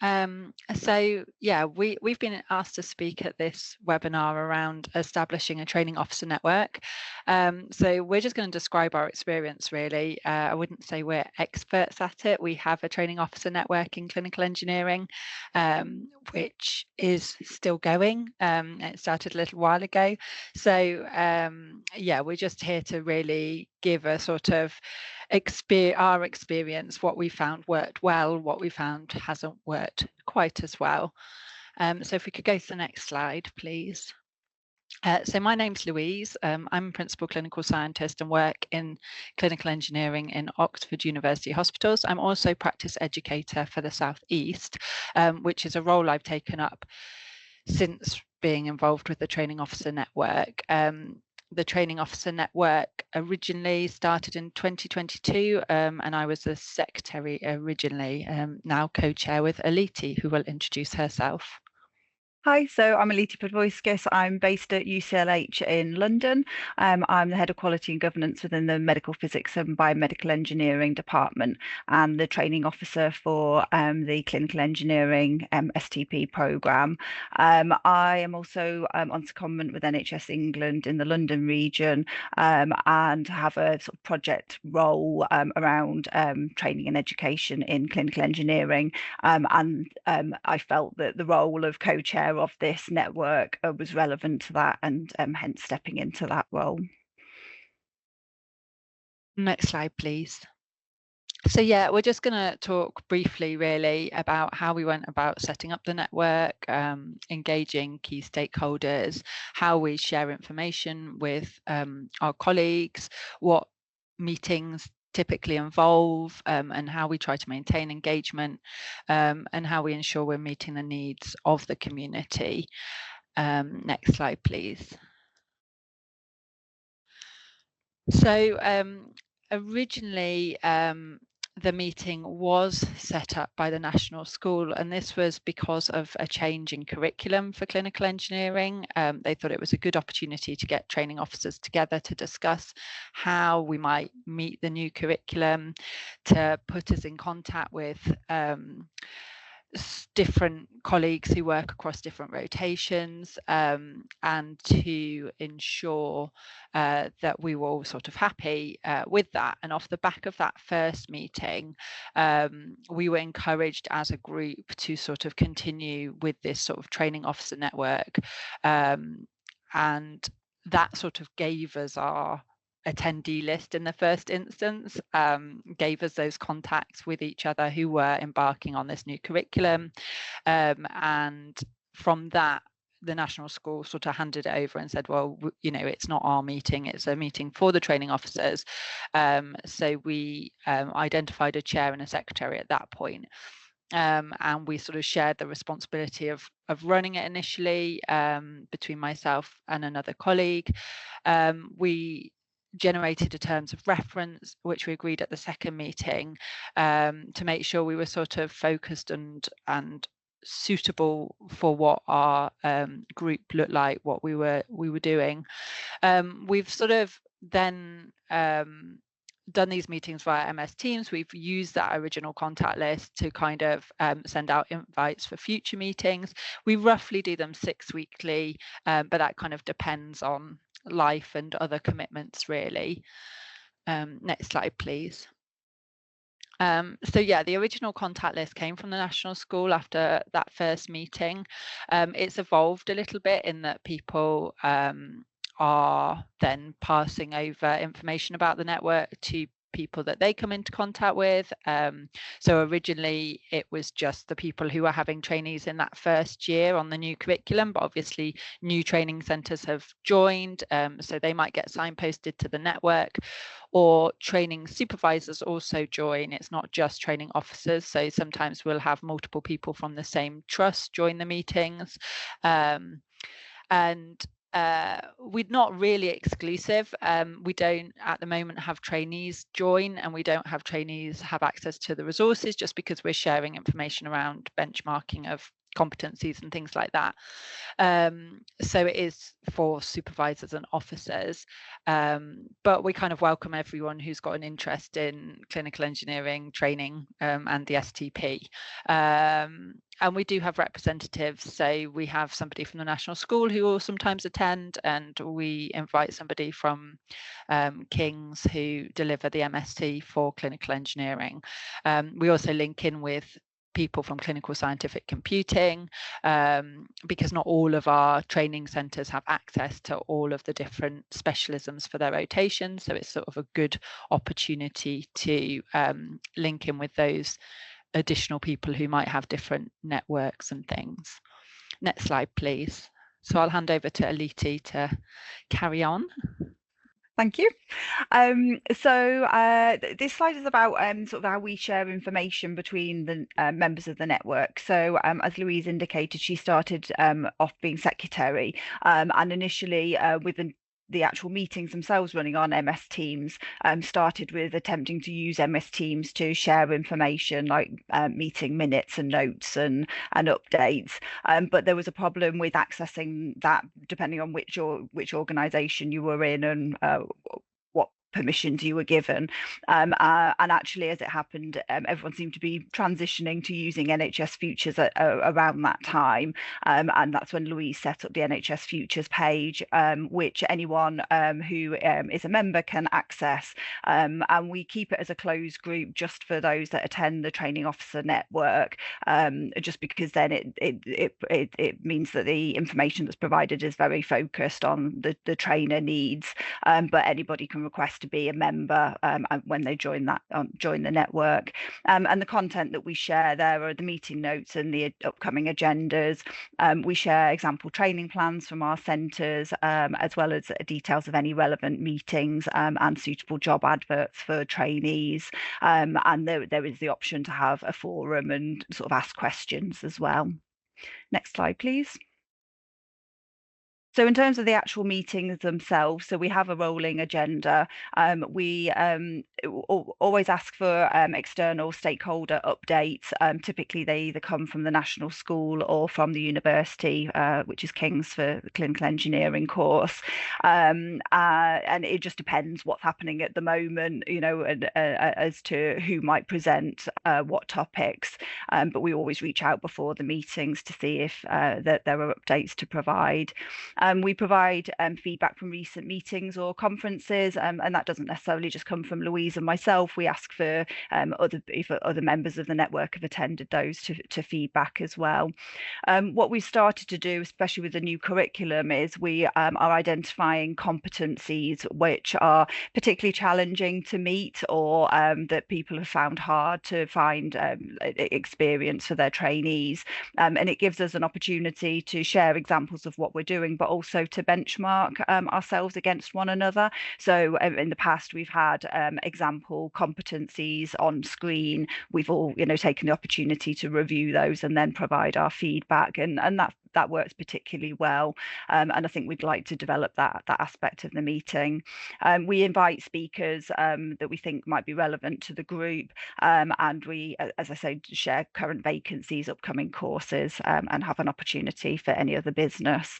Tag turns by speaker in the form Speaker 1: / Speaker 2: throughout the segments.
Speaker 1: So yeah, we've been asked to speak at this webinar around establishing a training officer network. So we're just going to describe our experience really. I wouldn't say we're experts at it. We have a training officer network in clinical engineering, which is still going. It started a little while ago. So yeah, we're just here to really give a sort of our experience, what we found worked well, what we found hasn't worked quite as well. So if we could go to the next slide, please. So my name's Louise. I'm a principal clinical scientist and work in clinical engineering in Oxford University Hospitals. I'm also practice educator for the South East, which is a role I've taken up since being involved with the Training Officer Network. The Training Officer Network originally started in 2022, and I was the secretary originally, now co-chair with Alyte, who will introduce herself.
Speaker 2: Hi, so I'm Alyte Podvoiskis. I'm based at UCLH in London. I'm the head of quality and governance within the medical physics and biomedical engineering department and the training officer for the clinical engineering STP program. I am also on secondment with NHS England in the London region and have a sort of project role around training and education in clinical engineering. And I felt that the role of co-chair of this network was relevant to that, and hence stepping into that role.
Speaker 1: Next slide, please. So yeah, we're just going to talk briefly really about how we went about setting up the network, engaging key stakeholders, how we share information with our colleagues, what meetings typically involve, and how we try to maintain engagement, and how we ensure we're meeting the needs of the community. Next slide, please. So originally, the meeting was set up by the National School, and this was because of a change in curriculum for clinical engineering. They thought it was a good opportunity to get training officers together to discuss how we might meet the new curriculum, to put us in contact with different colleagues who work across different rotations, and to ensure that we were all sort of happy with that. And off the back of that first meeting, we were encouraged as a group to sort of continue with this sort of training officer network, and that sort of gave us our attendee list in the first instance, gave us those contacts with each other who were embarking on this new curriculum, and from that the National School sort of handed it over and said, well, you know, it's not our meeting, it's a meeting for the training officers. So we identified a chair and a secretary at that point. And we sort of shared the responsibility of running it initially, between myself and another colleague. We generated a terms of reference, which we agreed at the second meeting, to make sure we were sort of focused and suitable for what our group looked like, what we were doing. We've sort of then done these meetings via MS Teams. We've used that original contact list to kind of send out invites for future meetings. We roughly do them 6 weekly, but that kind of depends on life and other commitments really. Next slide, please. So yeah, the original contact list came from the National School after that first meeting. It's evolved a little bit in that people are then passing over information about the network to people that they come into contact with. So originally it was just the people who were having trainees in that first year on the new curriculum, but obviously new training centres have joined, so they might get signposted to the network, or training supervisors also join. It's not just training officers, so sometimes we'll have multiple people from the same trust join the meetings. And we're not really exclusive. We don't at the moment have trainees join, and we don't have trainees have access to the resources, just because we're sharing information around benchmarking of competencies and things like that. So it is for supervisors and officers, but we kind of welcome everyone who's got an interest in clinical engineering training and the STP. And we do have representatives, so we have somebody from the National School who will sometimes attend, and we invite somebody from King's who deliver the MSc for clinical engineering. We also link in with people from clinical scientific computing, because not all of our training centres have access to all of the different specialisms for their rotation. So it's sort of a good opportunity to link in with those additional people who might have different networks and things. Next slide, please. So I'll hand over to Alyte to carry on.
Speaker 2: Thank you. So this slide is about sort of how we share information between the members of the network. So as Louise indicated, she started off being secretary, and initially with the actual meetings themselves running on MS Teams, started with attempting to use MS Teams to share information like meeting minutes and notes and updates. But there was a problem with accessing that depending on which organisation you were in and what permissions you were given, and actually, as it happened, everyone seemed to be transitioning to using NHS Futures around that time, and that's when Louise set up the NHS Futures page, which anyone who is a member can access, and we keep it as a closed group just for those that attend the Training Officer network, just because then it means that the information that's provided is very focused on the trainer needs, but anybody can request to be a member when they join the network, and the content that we share there are the meeting notes and the upcoming agendas. We share example training plans from our centres, as well as details of any relevant meetings and suitable job adverts for trainees, and there is the option to have a forum and sort of ask questions as well. Next slide, please. So in terms of the actual meetings themselves, so we have a rolling agenda. We always ask for external stakeholder updates. Typically, they either come from the National School or from the university, which is King's for the clinical engineering course. And it just depends what's happening at the moment, you know, as to who might present what topics. But we always reach out before the meetings to see if that there are updates to provide. We provide feedback from recent meetings or conferences, and that doesn't necessarily just come from Louise and myself. We ask for if other members of the network have attended those to feedback as well. What we started to do, especially with the new curriculum, is we are identifying competencies which are particularly challenging to meet, or that people have found hard to find experience for their trainees, and it gives us an opportunity to share examples of what we're doing, but also to benchmark ourselves against one another. So in the past, we've had example competencies on screen. We've all, you know, taken the opportunity to review those and then provide our feedback, and that works particularly well. And I think we'd like to develop that aspect of the meeting. We invite speakers that we think might be relevant to the group, and we, as I say, share current vacancies, upcoming courses, and have an opportunity for any other business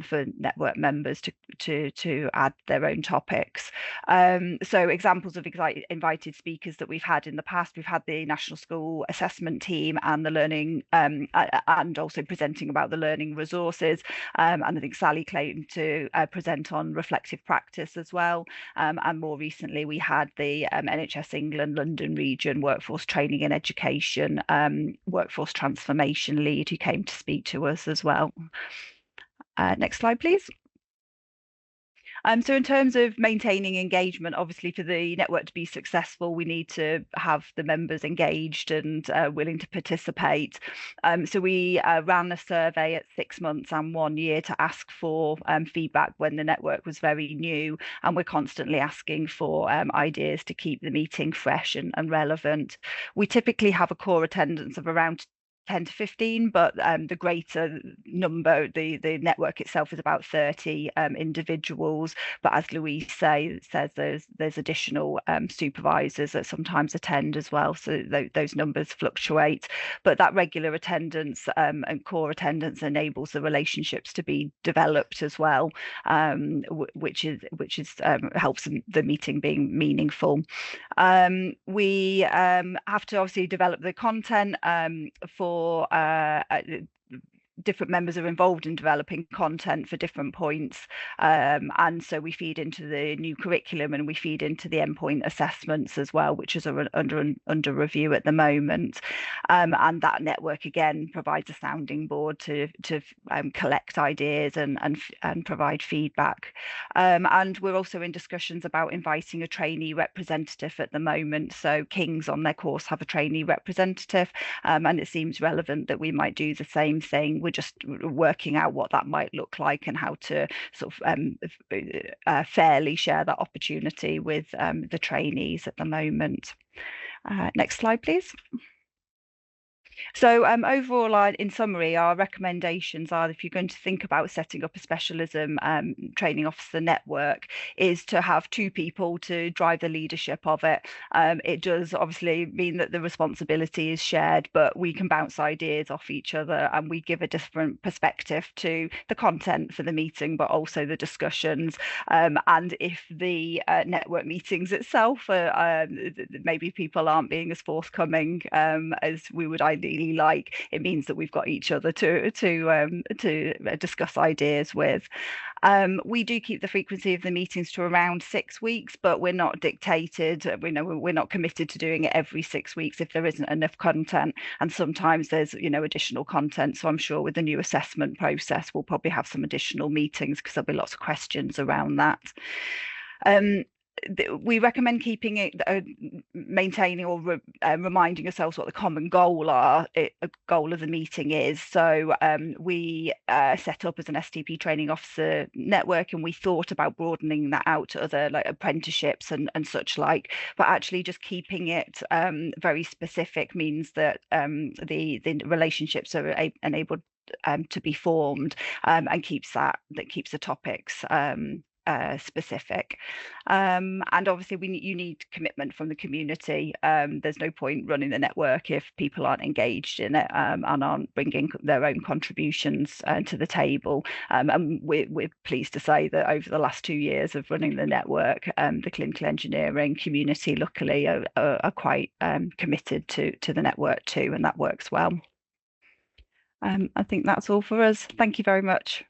Speaker 2: for network members to add their own topics. So examples of invited speakers that we've had in the past, we've had the National School Assessment Team and the learning, and also presenting about the learning resources, and I think Sally claimed to present on reflective practice as well, and more recently we had the NHS England London region workforce training and education workforce transformation lead who came to speak to us as well. Next slide, please. So in terms of maintaining engagement, obviously for the network to be successful, we need to have the members engaged and willing to participate. So we ran a survey at 6 months and 1 year to ask for feedback when the network was very new, and we're constantly asking for ideas to keep the meeting fresh and relevant. We typically have a core attendance of around 10 to 15, but the greater number, the network itself is about 30 individuals. But as Louise says, there's additional supervisors that sometimes attend as well, so those numbers fluctuate. But that regular attendance and core attendance enables the relationships to be developed as well, which helps the meeting being meaningful. We have to obviously develop the content for different members are involved in developing content for different points, and so we feed into the new curriculum and we feed into the endpoint assessments as well, which is under review at the moment, and that network again provides a sounding board to collect ideas and provide feedback, and we're also in discussions about inviting a trainee representative at the moment. So Kings on their course have a trainee representative, and it seems relevant that we might do the same thing. We're just working out what that might look like and how to sort of fairly share that opportunity with the trainees at the moment. Next slide, please. So overall, in summary, our recommendations are, if you're going to think about setting up a specialism training officer network, is to have 2 people to drive the leadership of it. It does obviously mean that the responsibility is shared, but we can bounce ideas off each other and we give a different perspective to the content for the meeting, but also the discussions. And if the network meetings itself, maybe people aren't being as forthcoming as we would ideally like, it means that we've got each other to discuss ideas with. We do keep the frequency of the meetings to around 6 weeks, but we're not dictated. We're not committed to doing it every 6 weeks if there isn't enough content, and sometimes there's additional content. So I'm sure with the new assessment process we'll probably have some additional meetings because there'll be lots of questions around that. We recommend keeping it, maintaining or reminding ourselves what the common goal of the meeting is. So we set up as an STP Training Officer network, and we thought about broadening that out to other like apprenticeships and such like, but actually just keeping it very specific means that the relationships are enabled to be formed, and keeps the topics specific, and obviously you need commitment from the community. There's no point running the network if people aren't engaged in it and aren't bringing their own contributions to the table, and we're pleased to say that over the last 2 years of running the network, the clinical engineering community luckily are quite committed to the network too, and that works well. I think that's all for us. Thank you very much.